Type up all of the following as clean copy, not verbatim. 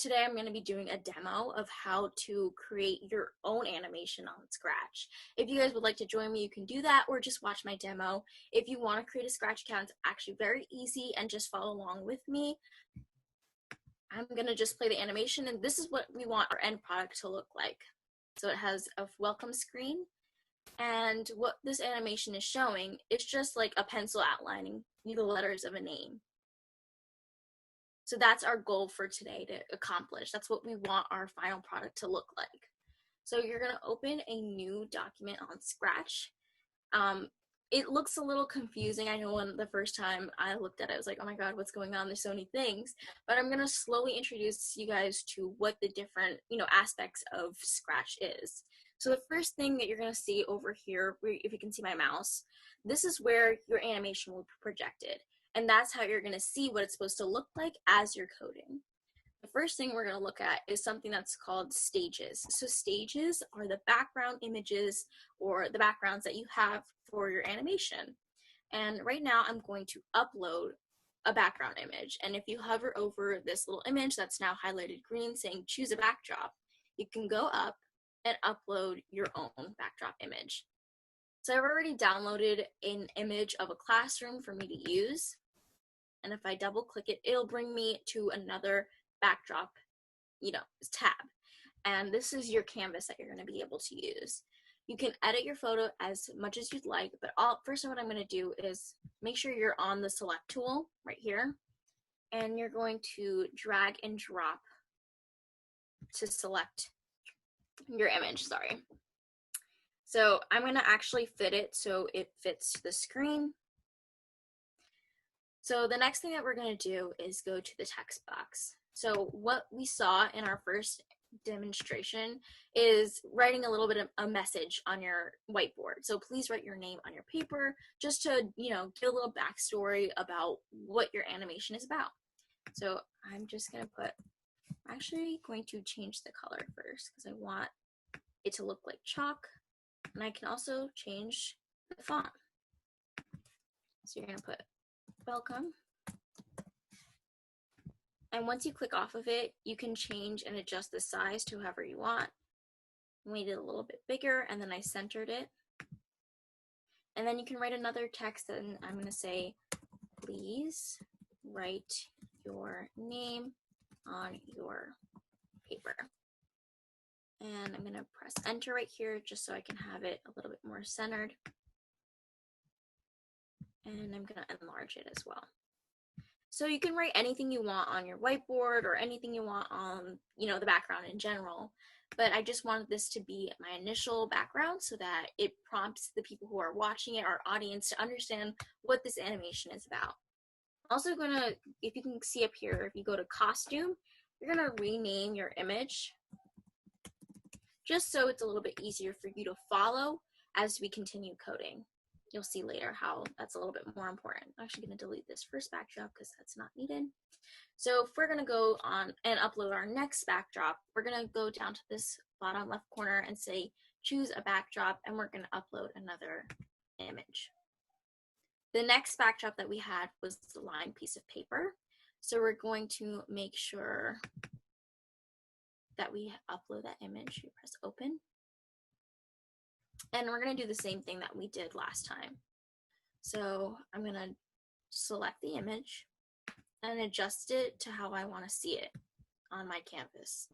today I'm going to be doing a demo of how to create your own animation on Scratch. If you guys would like to join me, you can do that or just watch my demo. If you want to create a Scratch account, it's actually very easy and just follow along with me. I'm going to just play the animation, and this is what we want our end product to look like. So it has a welcome screen, and what this animation is showing is just like a pencil outlining the letters of a name. So that's our goal for today to accomplish. That's what we want our final product to look like. So you're going to open a new document on Scratch. It looks a little confusing. I know when the first time I looked at it, I was like, oh my god, what's going on? There's so many things. But I'm going to slowly introduce you guys to what the different, aspects of Scratch is. So the first thing that you're going to see over here, if you can see my mouse, this is where your animation will be projected. And that's how you're going to see what it's supposed to look like as you're coding. The first thing we're going to look at is something that's called stages. So stages are the background images or the backgrounds that you have for your animation. And right now I'm going to upload a background image. And if you hover over this little image that's now highlighted green saying choose a backdrop, you can go up and upload your own backdrop image. So I've already downloaded an image of a classroom for me to use. And if I double click it, it'll bring me to another backdrop, tab. And this is your canvas that you're going to be able to use. You can edit your photo as much as you'd like, but first what I'm going to do is make sure you're on the select tool right here, and you're going to drag and drop to select your image, So I'm going to actually fit it so it fits the screen. So the next thing that we're going to do is go to the text box. So what we saw in our first demonstration is writing a little bit of a message on your whiteboard. So please write your name on your paper just to, give a little backstory about what your animation is about. So I'm just going to I'm actually going to change the color first because I want it to look like chalk. And I can also change the font. So you're going to put welcome. And once you click off of it, you can change and adjust the size to however you want. I made it a little bit bigger, and then I centered it. And then you can write another text, and I'm going to say, please write your name on your paper. And I'm going to press enter right here just so I can have it a little bit more centered. And I'm going to enlarge it as well. So you can write anything you want on your whiteboard or anything you want on, the background in general. But I just wanted this to be my initial background so that it prompts the people who are watching it, our audience, to understand what this animation is about. I'm also going to, if you can see up here, if you go to costume, you're going to rename your image just so it's a little bit easier for you to follow as we continue coding. You'll see later how that's a little bit more important. I'm actually going to delete this first backdrop because that's not needed. So if we're going to go on and upload our next backdrop, we're going to go down to this bottom left corner and say choose a backdrop, and we're going to upload another image. The next backdrop that we had was the lined piece of paper. So we're going to make sure that we upload that image. You press open. And we're going to do the same thing that we did last time. So I'm going to select the image and adjust it to how I want to see it on my canvas.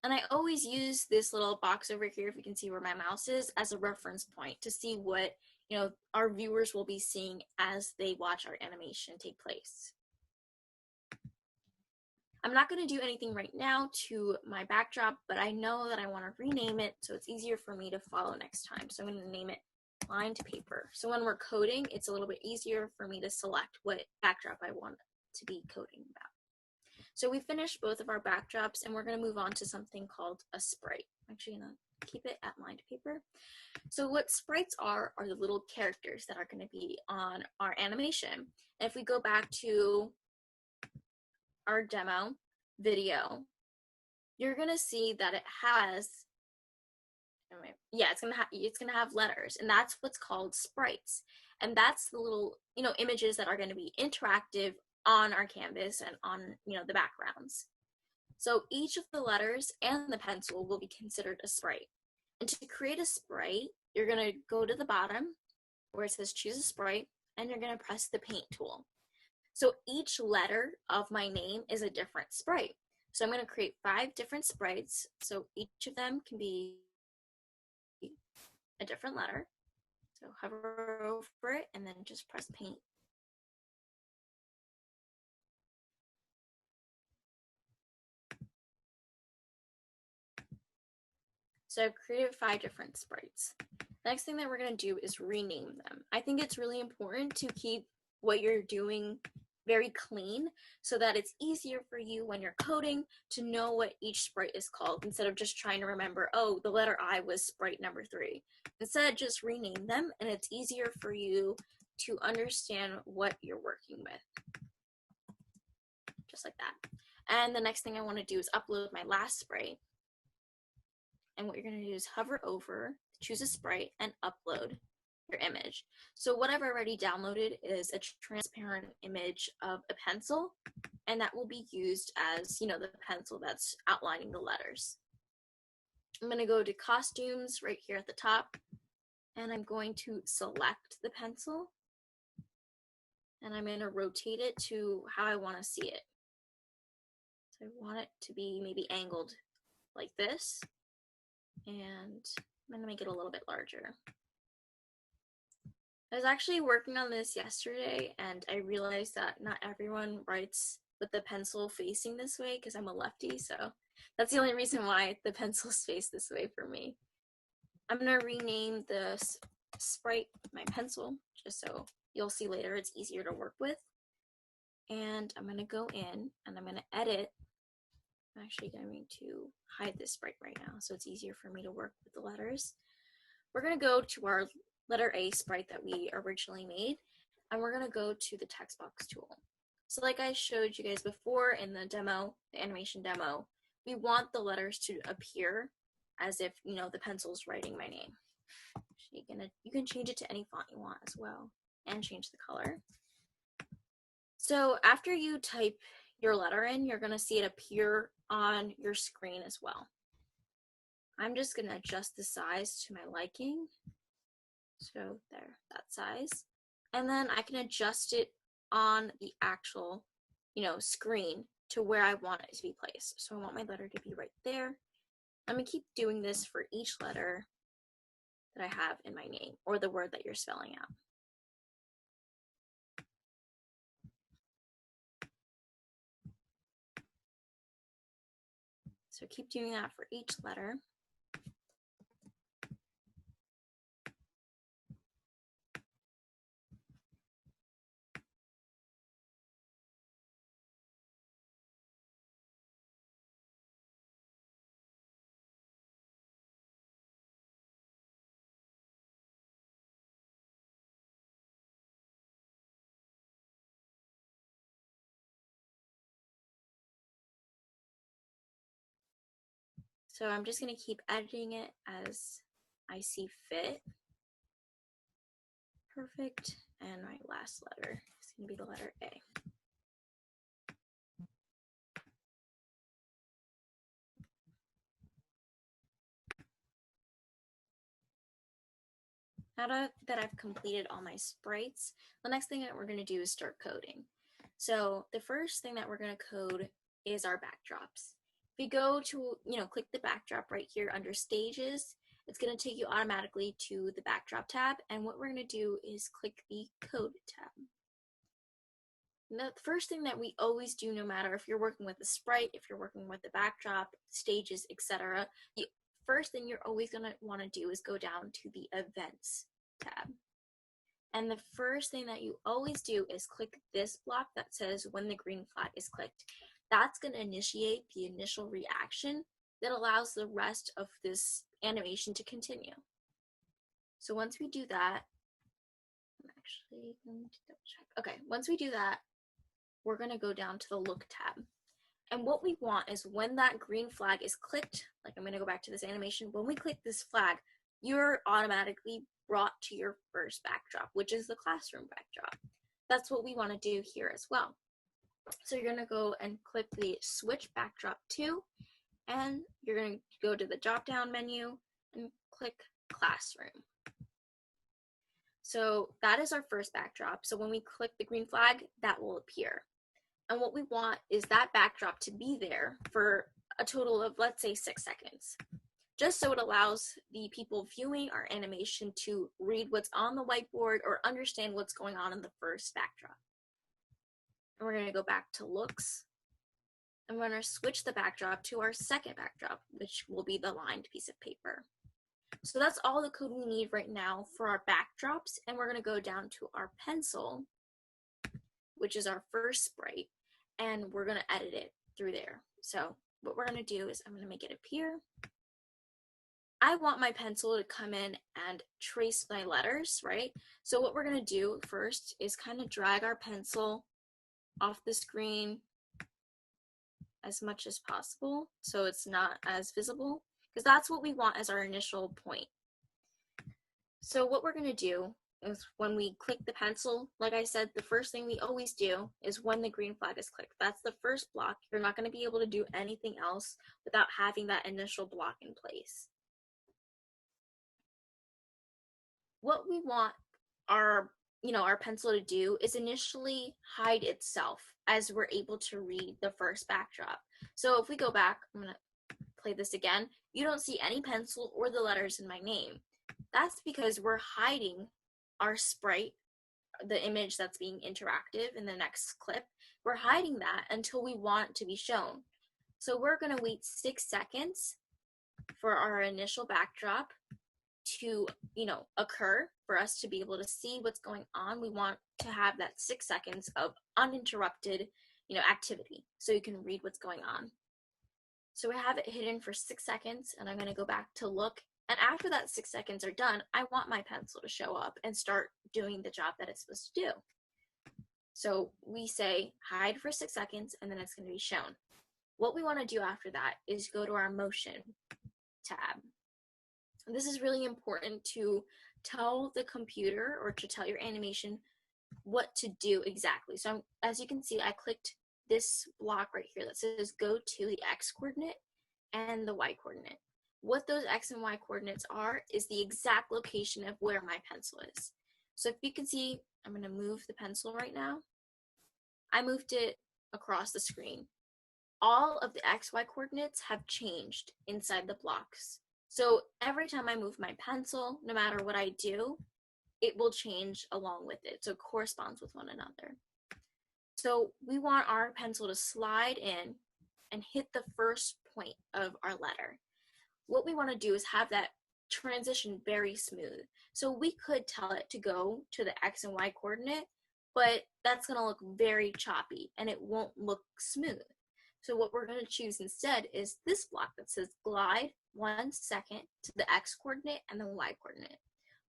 And I always use this little box over here, if you can see where my mouse is, as a reference point to see what, our viewers will be seeing as they watch our animation take place. I'm not going to do anything right now to my backdrop, but I know that I want to rename it so it's easier for me to follow next time. So I'm going to name it lined paper. So when we're coding, it's a little bit easier for me to select what backdrop I want to be coding about. So we finished both of our backdrops, and we're going to move on to something called a sprite. I'm actually going to keep it at lined paper. So what sprites are the little characters that are going to be on our animation. And if we go back to our demo video, you're gonna see that it has, it's gonna have letters, and that's what's called sprites. And that's the little, images that are gonna be interactive on our canvas and on, the backgrounds. So each of the letters and the pencil will be considered a sprite. And to create a sprite, you're going to go to the bottom where it says choose a sprite, and you're going to press the paint tool. So each letter of my name is a different sprite. So I'm going to create 5 different sprites. So each of them can be a different letter. So hover over it and then just press paint. So I've created 5 different sprites. The next thing that we're going to do is rename them. I think it's really important to keep what you're doing very clean so that it's easier for you when you're coding to know what each sprite is called instead of just trying to remember, oh, the letter I was sprite number 3. Instead, just rename them and it's easier for you to understand what you're working with. Just like that. And the next thing I want to do is upload my last sprite. And what you're going to do is hover over, choose a sprite, and upload your image. So what I've already downloaded is a transparent image of a pencil, and that will be used as, the pencil that's outlining the letters. I'm going to go to costumes right here at the top, and I'm going to select the pencil, and I'm going to rotate it to how I want to see it. So I want it to be maybe angled like this. And I'm going to make it a little bit larger. I was actually working on this yesterday and I realized that not everyone writes with the pencil facing this way because I'm a lefty, so that's the only reason why the pencil's face this way for me. I'm going to rename the sprite my pencil just so you'll see later it's easier to work with. And I'm going to go in and I'm going to edit. I'm actually going to hide this sprite right now so it's easier for me to work with the letters. We're going to go to our letter A sprite that we originally made, and we're going to go to the text box tool. So like I showed you guys before in the demo, the animation demo, we want the letters to appear as if, the pencil's writing my name. You can change it to any font you want as well and change the color. So after you type your letter in, you're going to see it appear on your screen as well. I'm just going to adjust the size to my liking. So there, that size. And then I can adjust it on the actual, screen to where I want it to be placed. So I want my letter to be right there. I'm going to keep doing this for each letter that I have in my name or the word that you're spelling out. So keep doing that for each letter. So I'm just going to keep editing it as I see fit. Perfect. And my last letter is going to be the letter A. Now that I've completed all my sprites, the next thing that we're going to do is start coding. So the first thing that we're going to code is our backdrops. If you go to, click the backdrop right here under stages, it's going to take you automatically to the backdrop tab. And what we're going to do is click the code tab. Now, the first thing that we always do, no matter if you're working with a sprite, if you're working with the backdrop, stages, etc., the first thing you're always going to want to do is go down to the events tab. And the first thing that you always do is click this block that says when the green flag is clicked. That's going to initiate the initial reaction that allows the rest of this animation to continue. So once we do that, I'm actually going to double check. Okay, once we do that, we're going to go down to the look tab. And what we want is when that green flag is clicked, like I'm going to go back to this animation, when we click this flag, you're automatically brought to your first backdrop, which is the classroom backdrop. That's what we want to do here as well. So you're going to go and click the switch backdrop to, and you're going to go to the drop down menu and click classroom. So that is our first backdrop. So when we click the green flag, that will appear. And what we want is that backdrop to be there for a total of, let's say, 6 seconds, just so it allows the people viewing our animation to read what's on the whiteboard or understand what's going on in the first backdrop. And we're going to go back to looks, and we're going to switch the backdrop to our second backdrop, which will be the lined piece of paper. So that's all the code we need right now for our backdrops, and we're going to go down to our pencil, which is our first sprite, and we're going to edit it through there. So what we're going to do is I'm going to make it appear. I want my pencil to come in and trace my letters, right? So what we're going to do first is kind of drag our pencil off the screen as much as possible so it's not as visible, because that's what we want as our initial point. So what we're going to do is when we click the pencil, like I said, the first thing we always do is when the green flag is clicked. That's the first block. You're not going to be able to do anything else without having that initial block in place. What we want our pencil to do is initially hide itself as we're able to read the first backdrop. So if we go back, I'm going to play this again. You don't see any pencil or the letters in my name. That's because we're hiding our sprite, the image that's being interactive in the next clip. We're hiding that until we want it to be shown. So we're going to wait 6 seconds for our initial backdrop to occur, for us to be able to see what's going on. We want to have that 6 seconds of uninterrupted activity so you can read what's going on. So we have it hidden for 6 seconds, and I'm going to go back to look, and after that 6 seconds are done, I want my pencil to show up and start doing the job that it's supposed to do. So we say hide for 6 seconds, and then it's going to be shown. What we want to do after that is go to our motion tab. This is really important to tell the computer or to tell your animation what to do exactly. So as you can see, I clicked this block right here that says go to the X coordinate and the Y coordinate. What those X and Y coordinates are is the exact location of where my pencil is. So if you can see, I'm going to move the pencil right now. I moved it across the screen. All of the XY coordinates have changed inside the blocks. So every time I move my pencil, no matter what I do, it will change along with it. So it corresponds with one another. So we want our pencil to slide in and hit the first point of our letter. What we want to do is have that transition very smooth. So we could tell it to go to the X and Y coordinate, but that's going to look very choppy and it won't look smooth. So what we're going to choose instead is this block that says glide 1 second to the X coordinate and the Y coordinate.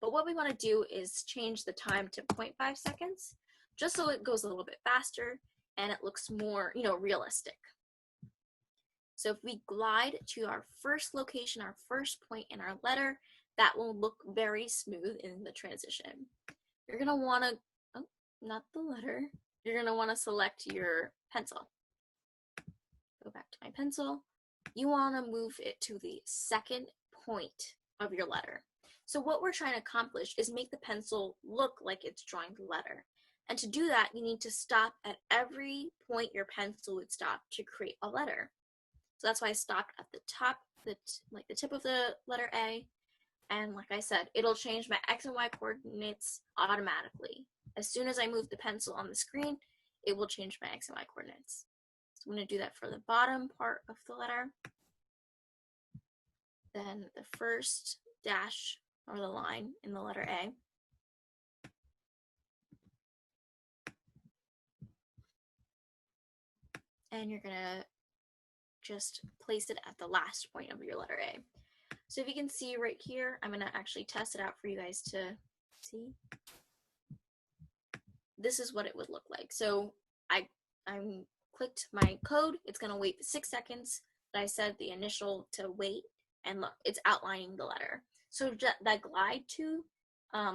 But what we want to do is change the time to 0.5 seconds, just so it goes a little bit faster and it looks more, realistic. So if we glide to our first location, our first point in our letter, that will look very smooth in the transition. You're going to want to, not the letter, you're going to want to select your pencil. Go back to my pencil. You want to move it to the second point of your letter. So what we're trying to accomplish is make the pencil look like it's drawing the letter. And to do that, you need to stop at every point your pencil would stop to create a letter. So that's why I stopped at the top, the tip of the letter A. And like I said, it'll change my X and Y coordinates automatically. As soon as I move the pencil on the screen, it will change my X and Y coordinates. So I'm going to do that for the bottom part of the letter. Then the first dash or the line in the letter A. And you're going to just place it at the last point of your letter A. So if you can see right here, I'm going to actually test it out for you guys to see. This is what it would look like. So I clicked my code. It's going to wait 6 seconds. But I said the initial to wait, and look, it's outlining the letter. So that glide to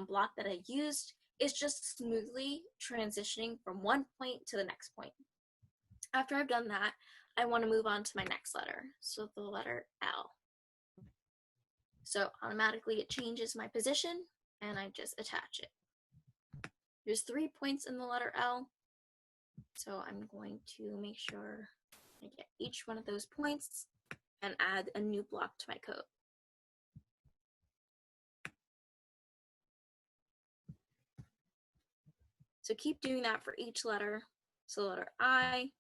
block that I used is just smoothly transitioning from one point to the next point. After I've done that, I want to move on to my next letter, so the letter L. So automatically it changes my position, and I just attach it. There's 3 points in the letter L, so I'm going to make sure I get each one of those points and add a new block to my code. So keep doing that for each letter. So the letter I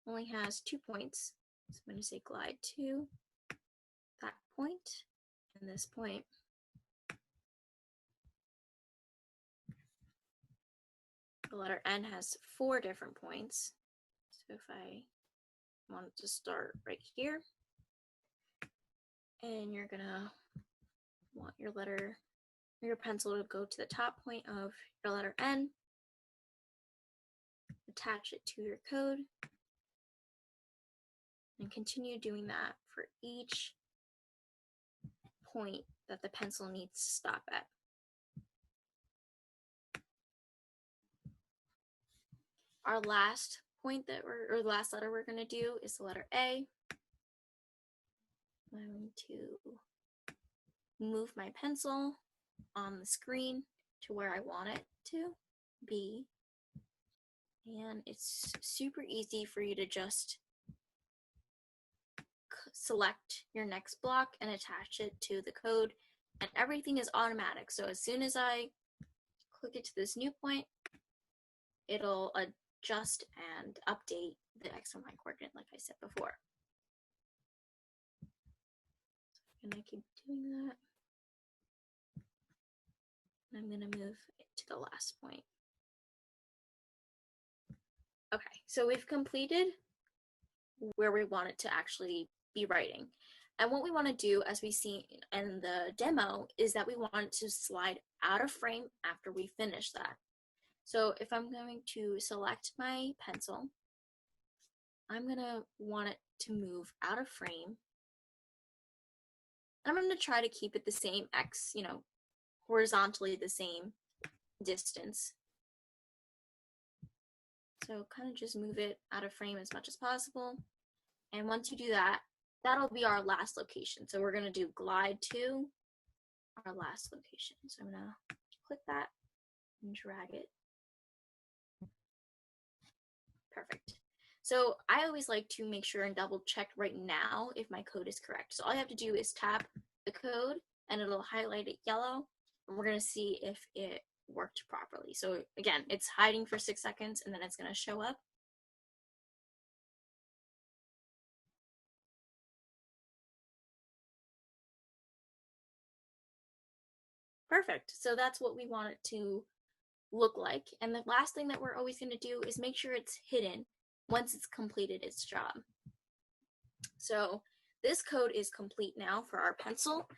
only has 2 points. So I'm going to say glide to that point and this point. The letter N has 4 different points. So if I want to start right here, and you're gonna want your pencil to go to the top point of your letter N, attach it to your code, and continue doing that for each point that the pencil needs to stop at. Our last point or the last letter we're going to do is the letter A. I'm going to move my pencil on the screen to where I want it to be. And it's super easy for you to just select your next block and attach it to the code, and everything is automatic. So as soon as I click it to this new point, it'll adjust and update the X and Y coordinate like I said before. And I keep doing that. And I'm going to move it to the last point. Okay, so we've completed where we want it to actually be writing. And what we want to do, as we see in the demo, is that we want it to slide out of frame after we finish that. So if I'm going to select my pencil, I'm going to want it to move out of frame. I'm going to try to keep it the same X, horizontally the same distance. So kind of just move it out of frame as much as possible. And once you do that, that'll be our last location. So we're going to do glide to our last location. So I'm going to click that and drag it. Perfect. So I always like to make sure and double check right now if my code is correct. So all you have to do is tap the code and it'll highlight it yellow. And we're going to see if it worked properly. So again, it's hiding for 6 seconds and then it's going to show up. Perfect. So that's what we want it to look like. And the last thing that we're always going to do is make sure it's hidden once it's completed its job. So this code is complete now for our pencil.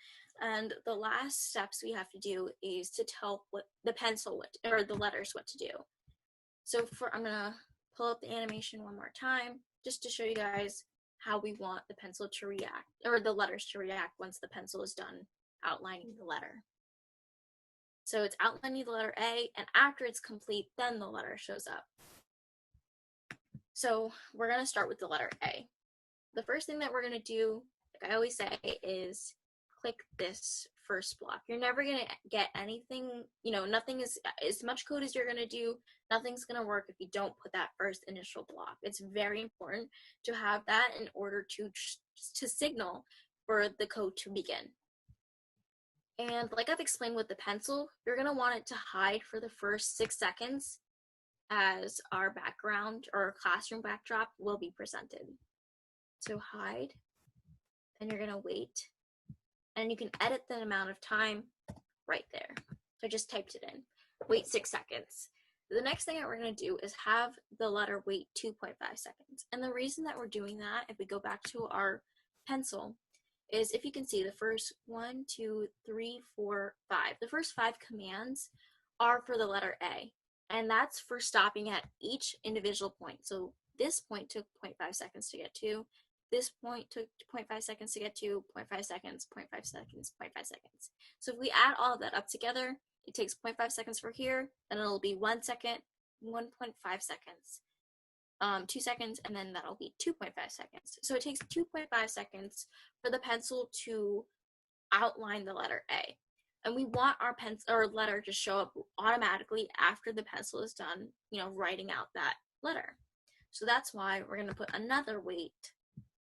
And the last steps we have to do is to tell the letters what to do. So I'm going to pull up the animation one more time just to show you guys how we want the pencil to react, or the letters to react once the pencil is done outlining the letter. So it's outlining the letter A, and after it's complete, then the letter shows up. So we're going to start with the letter A. The first thing that we're going to do, like I always say, is click this first block. You're never going to get anything, nothing is, as much code as you're going to do, nothing's going to work if you don't put that first initial block. It's very important to have that in order to signal for the code to begin. And like I've explained with the pencil, you're going to want it to hide for the first 6 seconds as our background or classroom backdrop will be presented. So hide, then you're going to wait, and you can edit the amount of time right there. So I just typed it in. Wait 6 seconds. The next thing that we're going to do is have the letter wait 2.5 seconds. And the reason that we're doing that, if we go back to our pencil, is if you can see the first 1, 2, 3, 4, 5. The first 5 commands are for the letter A, and that's for stopping at each individual point. So this point took 0.5 seconds to get to. This point took 0.5 seconds to get to, 0.5 seconds, 0.5 seconds, 0.5 seconds. So if we add all of that up together, it takes 0.5 seconds for here, then it'll be 1 second, 1.5 seconds 2 seconds, and then that'll be 2.5 seconds. So it takes 2.5 seconds for the pencil to outline the letter A. And we want our pencil or letter to show up automatically after the pencil is done, writing out that letter. So that's why we're going to put another wait,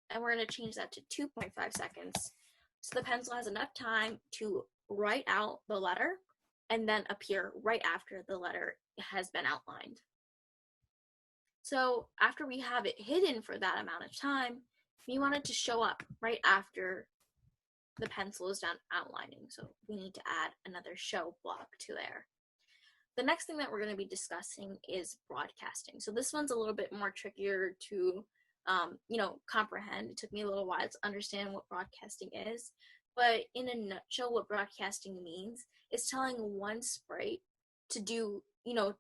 and we're going to change that to 2.5 seconds. So the pencil has enough time to write out the letter and then appear right after the letter has been outlined. So after we have it hidden for that amount of time, we want it to show up right after the pencil is done outlining. So we need to add another show block to there. The next thing that we're going to be discussing is broadcasting. So this one's a little bit more trickier to comprehend. It took me a little while to understand what broadcasting is, but in a nutshell, what broadcasting means is telling one sprite to do,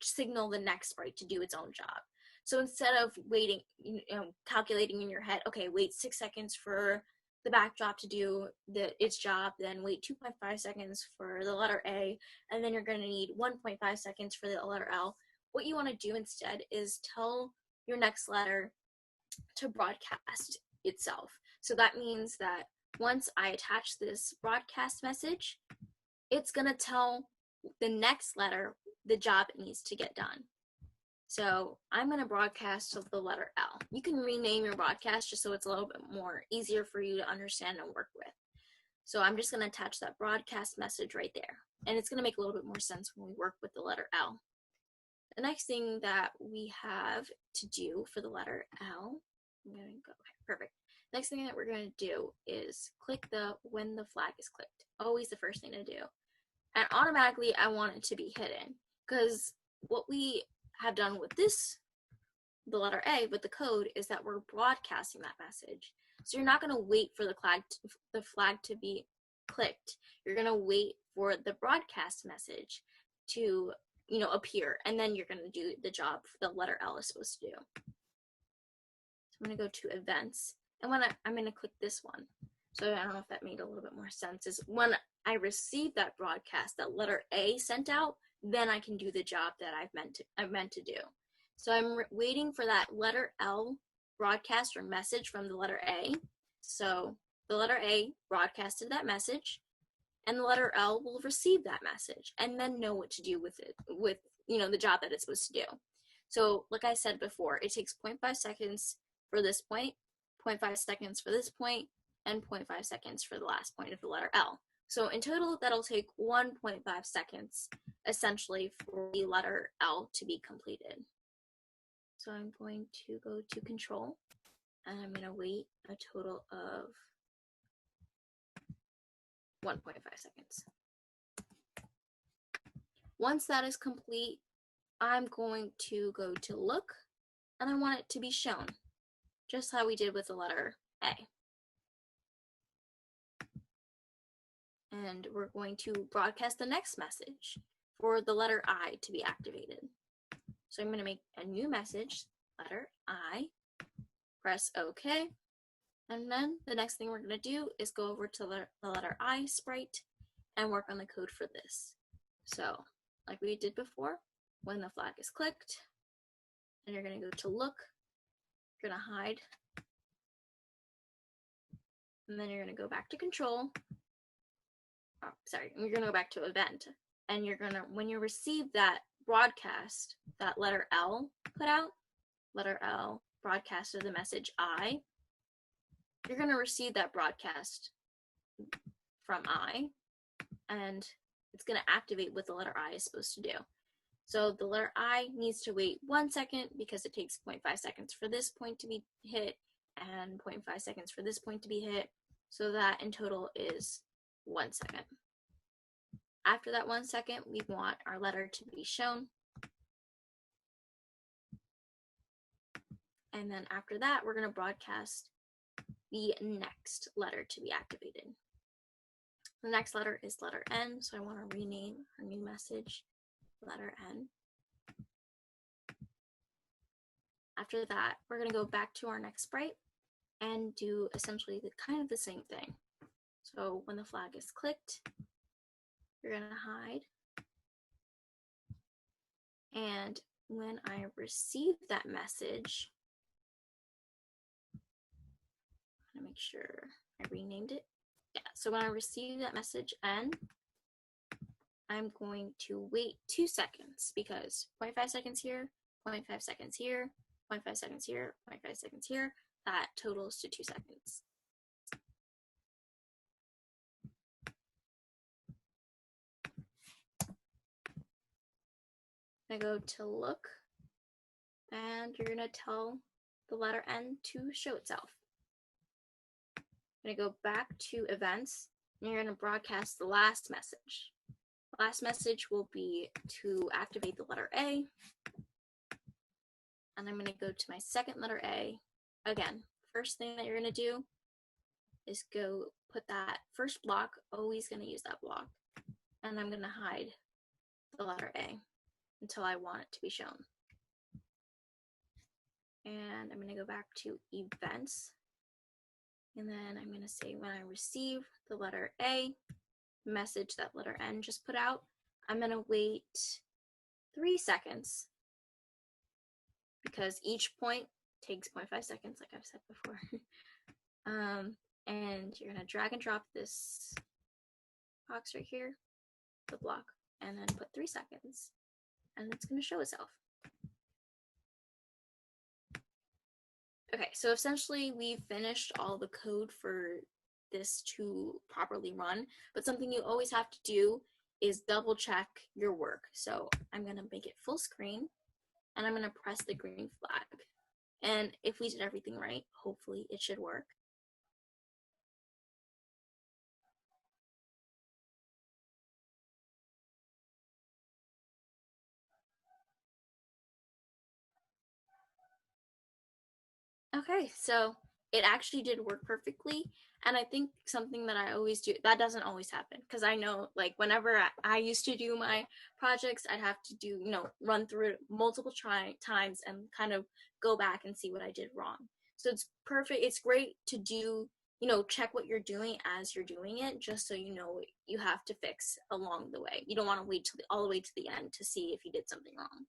signal the next sprite to do its own job. So instead of waiting, calculating in your head, okay, wait 6 seconds for the backdrop to do its job, then wait 2.5 seconds for the letter A, and then you're going to need 1.5 seconds for the letter L. What you want to do instead is tell your next letter to broadcast itself. So that means that once I attach this broadcast message, it's going to tell the next letter the job it needs to get done. So I'm going to broadcast the letter L. You can rename your broadcast just so it's a little bit more easier for you to understand and work with. So I'm just going to attach that broadcast message right there. And it's going to make a little bit more sense when we work with the letter L. The next thing that we have to do for the letter L, I'm going to go, okay, perfect. Next thing that we're going to do is click when the flag is clicked. Always the first thing to do. And automatically I want it to be hidden, because what we have done with the letter A with the code is that we're broadcasting that message. So you're not going to wait for the flag to be clicked. You're going to wait for the broadcast message to appear, and then you're going to do the job the letter L is supposed to do. So I'm going to go to events, and I'm going to click this one. So I don't know if that made a little bit more sense. Is when I receive that broadcast, that letter A sent out, then I can do the job that I've meant to do. So I'm waiting for that letter L broadcast or message from the letter A. So the letter A broadcasted that message, and the letter L will receive that message and then know what to do with it, with the job that it's supposed to do. So like I said before, it takes 0.5 seconds for this point, 0.5 seconds for this point, and 0.5 seconds for the last point of the letter L. So in total, that'll take 1.5 seconds, essentially, for the letter L to be completed. So I'm going to go to Control, and I'm going to wait a total of 1.5 seconds. Once that is complete, I'm going to go to Look, and I want it to be shown, just how we did with the letter A. And we're going to broadcast the next message for the letter I to be activated. So I'm going to make a new message, letter I, press OK, and then the next thing we're going to do is go over to the letter I sprite and work on the code for this. So like we did before, when the flag is clicked, and you're going to go to Look, you're going to hide, and then you're going to go back to Control. You're going to go back to Event, and you're going to, when you receive that broadcast, that letter L put out, letter L broadcasted the message I, you're going to receive that broadcast from I, and it's going to activate what the letter I is supposed to do. So the letter I needs to wait 1 second because it takes 0.5 seconds for this point to be hit and 0.5 seconds for this point to be hit. So that in total is 1 second. After that 1 second, we want our letter to be shown. And then after that, we're going to broadcast the next letter to be activated. The next letter is letter N, so I want to rename our new message letter N. After that, we're going to go back to our next sprite and do essentially kind of the same thing. So when the flag is clicked, you're going to hide. And when I receive that message, make sure I renamed it. Yeah, so when I receive that message N, I'm going to wait 2 seconds because 0.5 seconds here, 0.5 seconds here, 0.5 seconds here, 0.5 seconds here, that totals to 2 seconds. I go to look, and you're gonna tell the letter N to show itself. I'm gonna go back to events, and you're gonna broadcast the last message. The last message will be to activate the letter A, and I'm gonna go to my second letter A. Again, first thing that you're gonna do is go put that first block, always gonna use that block, and I'm gonna hide the letter A until I want it to be shown. And I'm gonna go back to events, and then I'm gonna say when I receive the letter A message that letter N just put out, I'm gonna wait 3 seconds because each point takes 0.5 seconds, like I've said before. And you're gonna drag and drop this box right here, the block, and then put 3 seconds, and it's gonna show itself. Okay, so essentially we've finished all the code for this to properly run, but something you always have to do is double check your work. So I'm gonna make it full screen, and I'm gonna press the green flag. And if we did everything right, hopefully it should work. Okay, so it actually did work perfectly. And I think something that I always do, that doesn't always happen, because I know, like, whenever I used to do my projects, I'd have to do, run through it multiple times and kind of go back and see what I did wrong. So it's perfect. It's great to do, check what you're doing as you're doing it, just so you know what you have to fix along the way. You don't want to wait all the way to the end to see if you did something wrong.